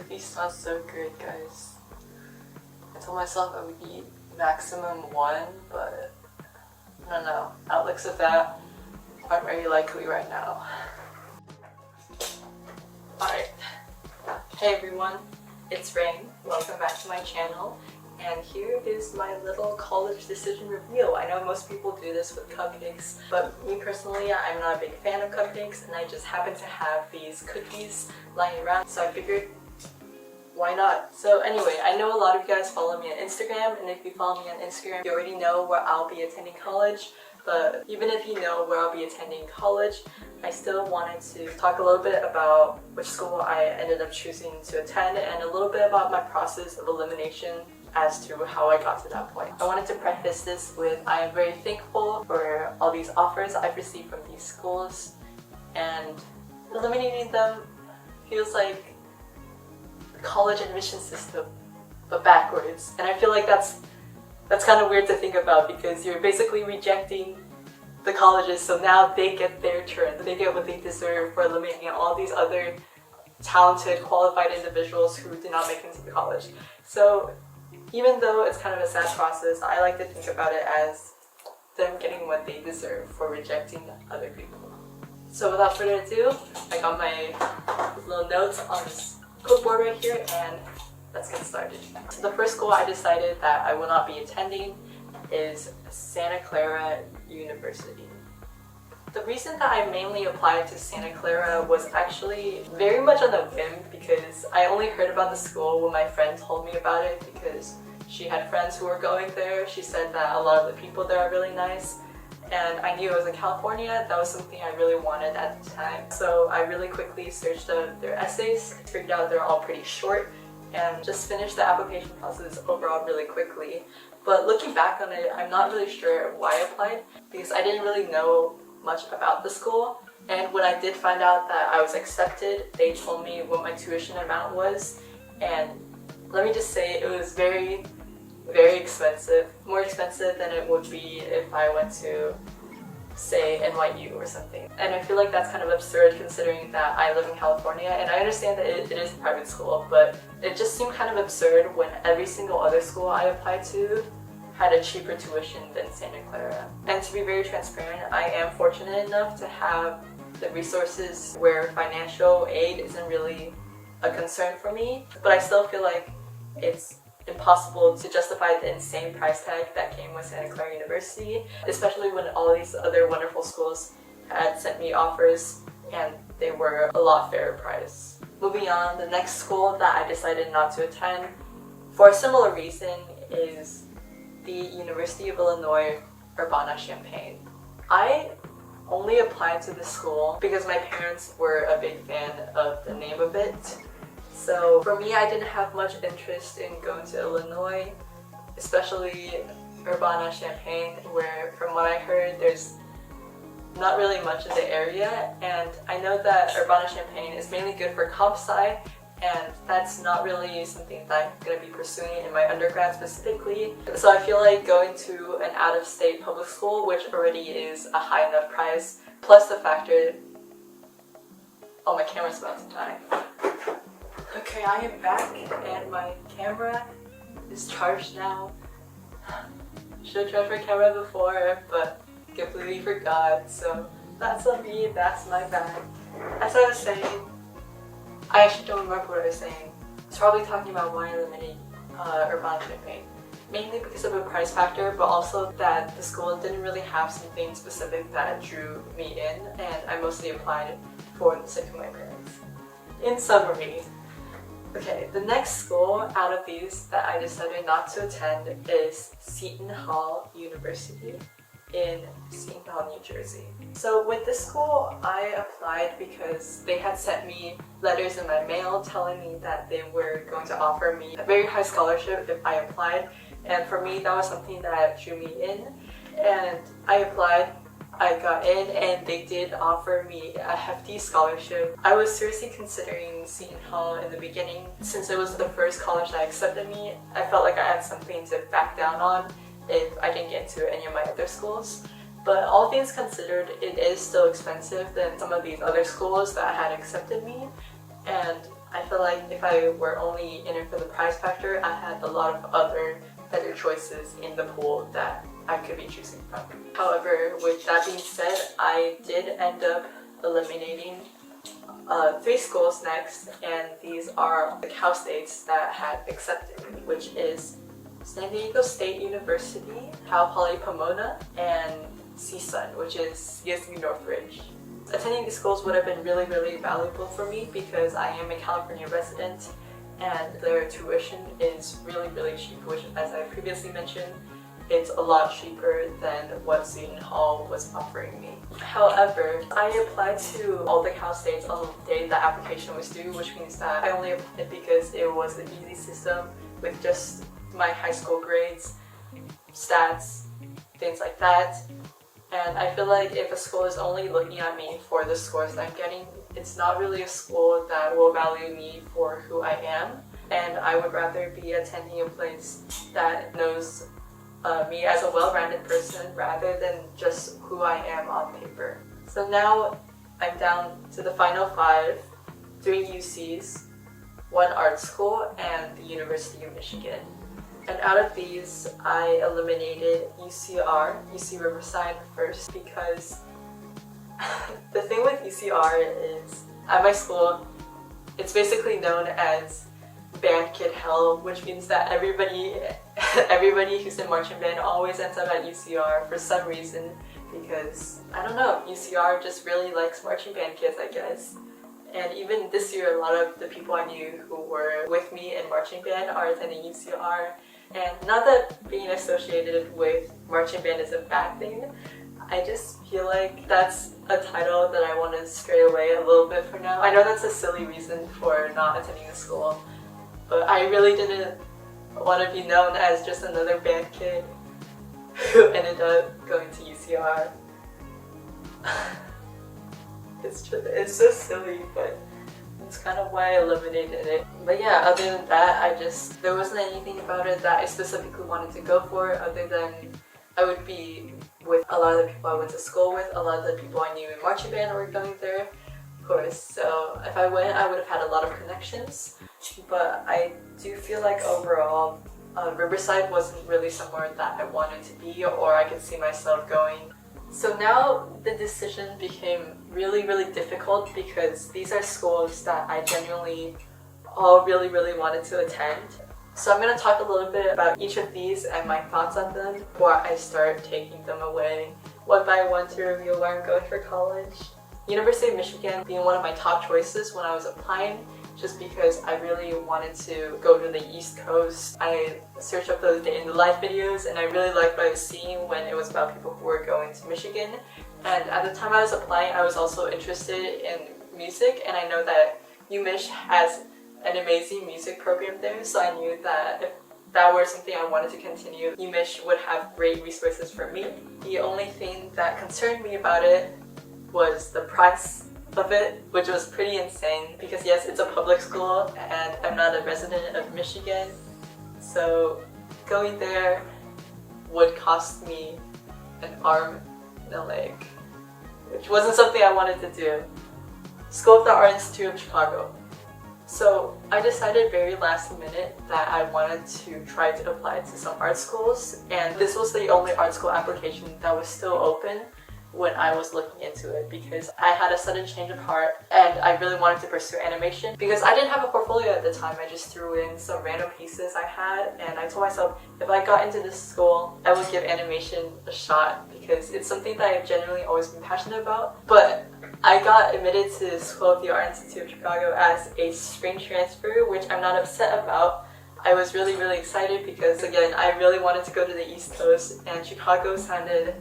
cookies sound so good, guys. I told myself I would eat maximum one, but I don't know. Outlooks of that aren't very likely right now. Alright. Hey everyone, it's Rain. Welcome back to my channel. And here is my little college decision reveal. I know most people do this with cupcakes, but me personally, I'm not a big fan of cupcakes, and I just happen to have these cookies lying around, so I figured, why not? So anyway, I know a lot of you guys follow me on Instagram, and if you follow me on Instagram, you already know where I'll be attending college. But even if you know where I'll be attending college, I still wanted to talk a little bit about which school I ended up choosing to attend and a little bit about my process of elimination as to how I got to that point. I wanted to preface this with I am very thankful for all these offers I've received from these schools, and eliminating them feels like the college admission system but backwards, and I feel like that's kind of weird to think about because you're basically rejecting the colleges, so now they get their turn. They get what they deserve for eliminating all these other talented, qualified individuals who did not make it into the college. So even though it's kind of a sad process, I like to think about it as them getting what they deserve for rejecting other people. So without further ado, I got my little notes on this clipboard right here, and let's get started. So the first school I decided that I will not be attending is Santa Clara University. The reason that I mainly applied to Santa Clara was actually very much on a whim, because I only heard about the school when my friend told me about it because she had friends who were going there. She said that a lot of the people there are really nice, and I knew it was in California. That was something I really wanted at the time. So I really quickly searched up their essays, figured out they're all pretty short, and just finished the application process overall really quickly. But looking back on it, I'm not really sure why I applied, because I didn't really know much about the school. And when I did find out that I was accepted, they told me what my tuition amount was, and let me just say it was very, very expensive. More expensive than it would be if I went to, say, NYU or something. And I feel like that's kind of absurd considering that I live in California, and I understand that it is a private school, but it just seemed kind of absurd when every single other school I applied to had a cheaper tuition than Santa Clara. And to be very transparent, I am fortunate enough to have the resources where financial aid isn't really a concern for me, but I still feel like it's impossible to justify the insane price tag that came with Santa Clara University, especially when all these other wonderful schools had sent me offers and they were a lot fairer price. Moving on, the next school that I decided not to attend for a similar reason is the University of Illinois Urbana-Champaign. I only applied to this school because my parents were a big fan of the name of it. So for me, I didn't have much interest in going to Illinois, especially Urbana-Champaign, where from what I heard, there's not really much in the area, and I know that Urbana-Champaign is mainly good for comp sci, and that's not really something that I'm going to be pursuing in my undergrad specifically. So I feel like going to an out-of-state public school, which already is a high enough price, plus the factor... Oh, my camera's about to die. Okay, I am back, and my camera is charged now. Should have charged my camera before, but completely forgot, so that's on me, that's my bad. As I was saying, I actually don't remember what I was saying. I was probably talking about why I eliminated Urbana-Champaign. Mainly because of a price factor, but also that the school didn't really have something specific that drew me in, and I mostly applied for the sake of my parents. In summary, okay, the next school out of these that I decided not to attend is Seton Hall University in Seton Hall, New Jersey. So with this school, I applied because they had sent me letters in my mail telling me that they were going to offer me a very high scholarship if I applied, and for me that was something that drew me in, and I applied. I got in, and they did offer me a hefty scholarship. I was seriously considering Seton Hall in the beginning. Since it was the first college that accepted me, I felt like I had something to back down on if I didn't get into any of my other schools. But all things considered, it is still expensive than some of these other schools that had accepted me, and I feel like if I were only in it for the prize factor, I had a lot of other better choices in the pool that I could be choosing from. However, with that being said, I did end up eliminating 3 schools next, and these are the Cal states that had accepted me, which is San Diego State University, Cal Poly Pomona, and CSUN, which is CSU Northridge. Attending these schools would have been really, really valuable for me because I am a California resident and their tuition is really, really cheap, which, as I previously mentioned, it's a lot cheaper than what Seton Hall was offering me. However, I applied to all the Cal states on the day the application was due, which means that I only applied because it was an easy system with just my high school grades, stats, things like that. And I feel like if a school is only looking at me for the scores that I'm getting, it's not really a school that will value me for who I am. And I would rather be attending a place that knows me as a well-rounded person rather than just who I am on paper. So now I'm down to the final 5, 3 UCs, 1 art school, and the University of Michigan. And out of these, I eliminated UC Riverside first because the thing with UCR is, at my school, it's basically known as band kid hell, which means that everybody who's in marching band always ends up at UCR for some reason because, I don't know, UCR just really likes marching band kids, I guess. And even this year, a lot of the people I knew who were with me in marching band are attending UCR. And not that being associated with marching band is a bad thing, I just feel like that's a title that I want to stray away a little bit for now. I know that's a silly reason for not attending the school, but I really didn't want to be known as just another band kid who ended up going to UCR. It's so silly, but it's kind of why I eliminated it. But yeah, other than that, there wasn't anything about it that I specifically wanted to go for other than I would be with a lot of the people I went to school with, a lot of the people I knew in marching band were going there, of course. So if I went, I would have had a lot of connections. But I do feel like overall, Riverside wasn't really somewhere that I wanted to be or I could see myself going. So now the decision became really, really difficult because these are schools that I genuinely all really, really wanted to attend. So I'm going to talk a little bit about each of these and my thoughts on them before I start taking them away one by one to reveal where I'm going for college. University of Michigan being one of my top choices when I was applying, just because I really wanted to go to the East Coast. I searched up those day in the life videos and I really liked what I was seeing when it was about people who were going to Michigan. And at the time I was applying, I was also interested in music, and I know that UMich has an amazing music program there, so I knew that if that were something I wanted to continue, UMich would have great resources for me. The only thing that concerned me about it was the price of it, which was pretty insane because yes, it's a public school and I'm not a resident of Michigan, so going there would cost me an arm and a leg, which wasn't something I wanted to do. School of the Art Institute of Chicago. So I decided very last minute that I wanted to try to apply to some art schools, and this was the only art school application that was still open when I was looking into it because I had a sudden change of heart and I really wanted to pursue animation because I didn't have a portfolio at the time. I just threw in some random pieces I had, and I told myself if I got into this school, I would give animation a shot because it's something that I've genuinely always been passionate about. But I got admitted to the School of the Art Institute of Chicago as a spring transfer, which I'm not upset about. I was really, really excited because, again, I really wanted to go to the East Coast and Chicago sounded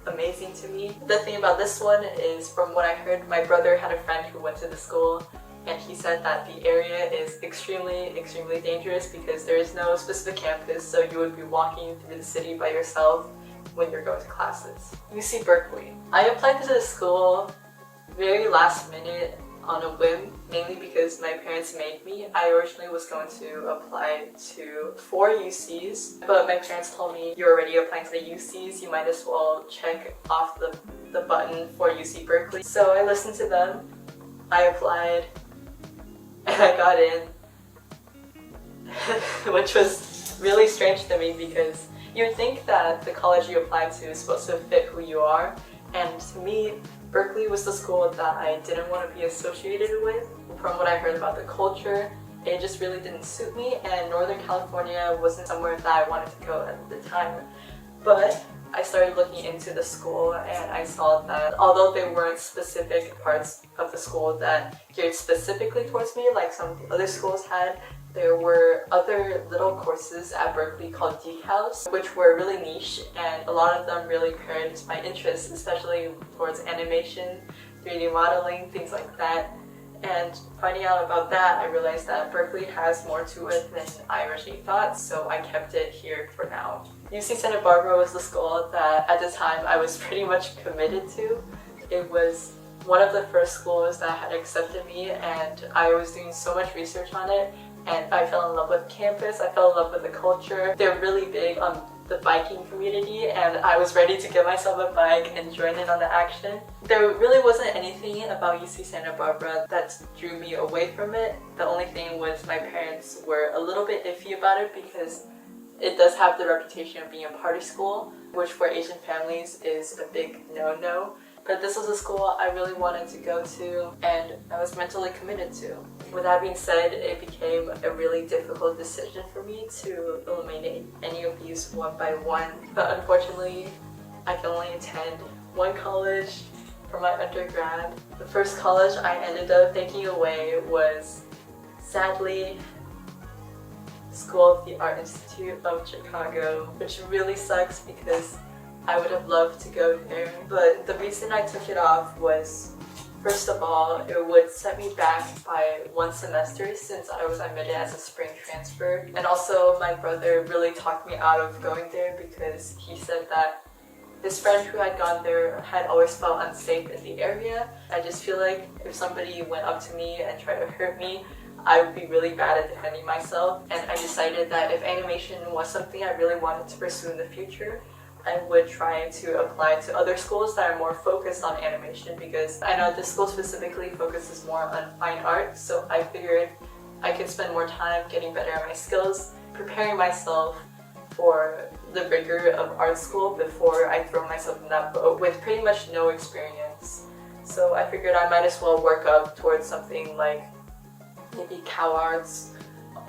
amazing to me. The thing about this one is, from what I heard, my brother had a friend who went to the school and he said that the area is extremely dangerous because there is no specific campus, so you would be walking through the city by yourself when you're going to classes. UC Berkeley. I applied to the school very last minute on a whim, mainly because my parents made me. I originally was going to apply to 4 UCs, but my parents told me, you're already applying to the UCs, you might as well check off the button for UC Berkeley. So I listened to them, I applied, and I got in, which was really strange to me because you would think that the college you apply to is supposed to fit who you are, and to me, Berkeley was the school that I didn't want to be associated with. From what I heard about the culture, it just really didn't suit me, and Northern California wasn't somewhere that I wanted to go at the time. But I started looking into the school and I saw that although there weren't specific parts of the school that geared specifically towards me like some other schools had, there were other little courses at Berkeley called decals, which were really niche, and a lot of them really paired my interests, especially towards animation, 3D modeling, things like that. And finding out about that, I realized that Berkeley has more to it than I originally thought, so I kept it here for now. UC Santa Barbara was the school that at the time I was pretty much committed to. It was one of the first schools that had accepted me, and I was doing so much research on it, and I fell in love with campus, I fell in love with the culture. They're really big on the biking community, and I was ready to get myself a bike and join in on the action. There really wasn't anything about UC Santa Barbara that drew me away from it. The only thing was my parents were a little bit iffy about it because it does have the reputation of being a party school, which for Asian families is a big no-no. But this was a school I really wanted to go to and I was mentally committed to. With that being said, it became a really difficult decision for me to eliminate any of these one by one. But unfortunately, I can only attend one college for my undergrad. The first college I ended up taking away was, sadly, School of the Art Institute of Chicago, which really sucks because I would have loved to go there. But the reason I took it off was, first of all, it would set me back by one semester since I was admitted as a spring transfer. And also my brother really talked me out of going there because he said that his friend who had gone there had always felt unsafe in the area. I just feel like if somebody went up to me and tried to hurt me, I would be really bad at defending myself. And I decided that if animation was something I really wanted to pursue in the future, I would try to apply to other schools that are more focused on animation because I know this school specifically focuses more on fine art, so I figured I could spend more time getting better at my skills, preparing myself for the rigor of art school before I throw myself in that boat with pretty much no experience. So I figured I might as well work up towards something like maybe cow arts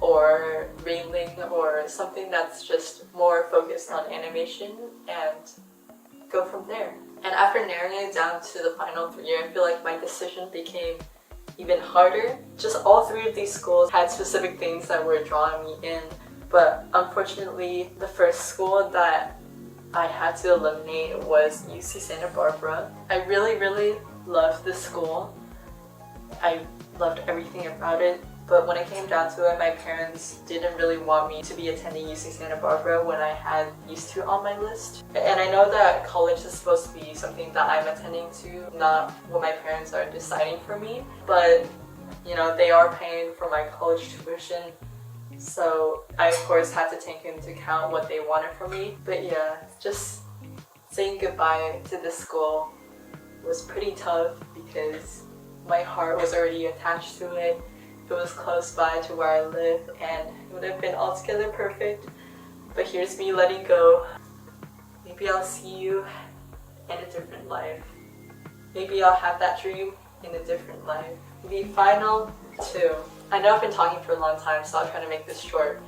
or railing or something that's just more focused on animation and go from there. And after narrowing it down to the final 3 years, I feel like my decision became even harder. Just all 3 of these schools had specific things that were drawing me in, but unfortunately the first school that I had to eliminate was UC Santa Barbara. I really loved this school. I loved everything about it. But when it came down to it, my parents didn't really want me to be attending UC Santa Barbara when I had these 2 on my list. And I know that college is supposed to be something that I'm attending to, not what my parents are deciding for me. But, you know, they are paying for my college tuition, so I of course had to take into account what they wanted from me. But yeah, just saying goodbye to this school was pretty tough because my heart was already attached to it. It was close by to where I live and it would have been altogether perfect. But here's me letting go. Maybe I'll see you in a different life. Maybe I'll have that dream in a different life. The final 2. I know I've been talking for a long time, so I'll try to make this short.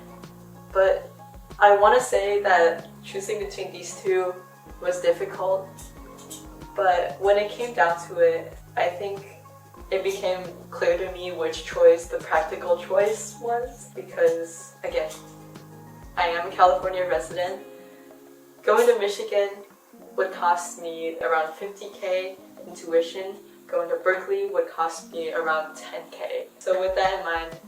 But I want to say that choosing between these 2 was difficult. But when it came down to it, I think it became clear to me which choice the practical choice was because, again, I am a California resident. Going to Michigan would cost me around $50K in tuition. Going to Berkeley would cost me around $10K. So with that in mind,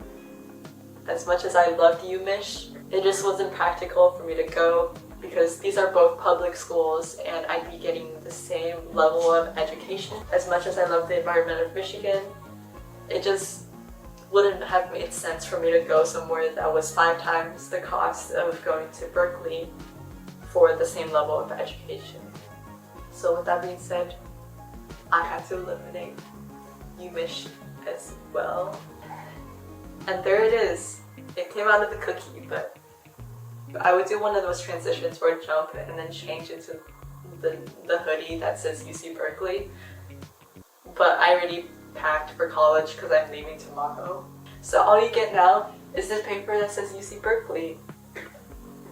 as much as I loved UMich, it just wasn't practical for me to go because these are both public schools and I'd be getting the same level of education. As much as I love the environment of Michigan, it just wouldn't have made sense for me to go somewhere that was 5 times the cost of going to Berkeley for the same level of education. So with that being said, I had to eliminate UMich as well. And there it is. It came out of the cookie, but I would do one of those transitions where I jump and then change into the hoodie that says UC Berkeley. But I already packed for college because I'm leaving tomorrow. So all you get now is this paper that says UC Berkeley.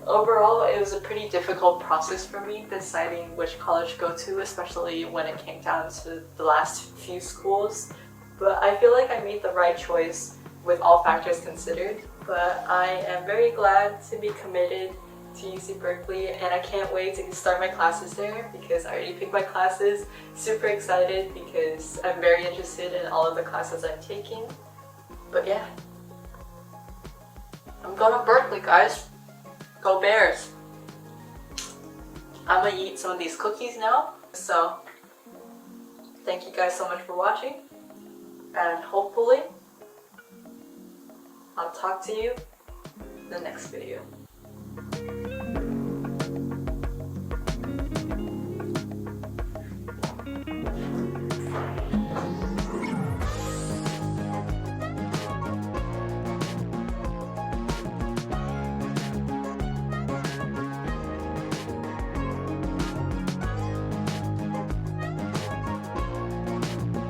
Overall, it was a pretty difficult process for me deciding which college to go to, especially when it came down to the last few schools. But I feel like I made the right choice with all factors considered. But I am very glad to be committed to UC Berkeley, and I can't wait to start my classes there because I already picked my classes. Super excited because I'm very interested in all of the classes I'm taking. But yeah, I'm going to Berkeley, guys. Go Bears! I'm gonna eat some of these cookies now. So thank you guys so much for watching, and hopefully I'll talk to you in the next video.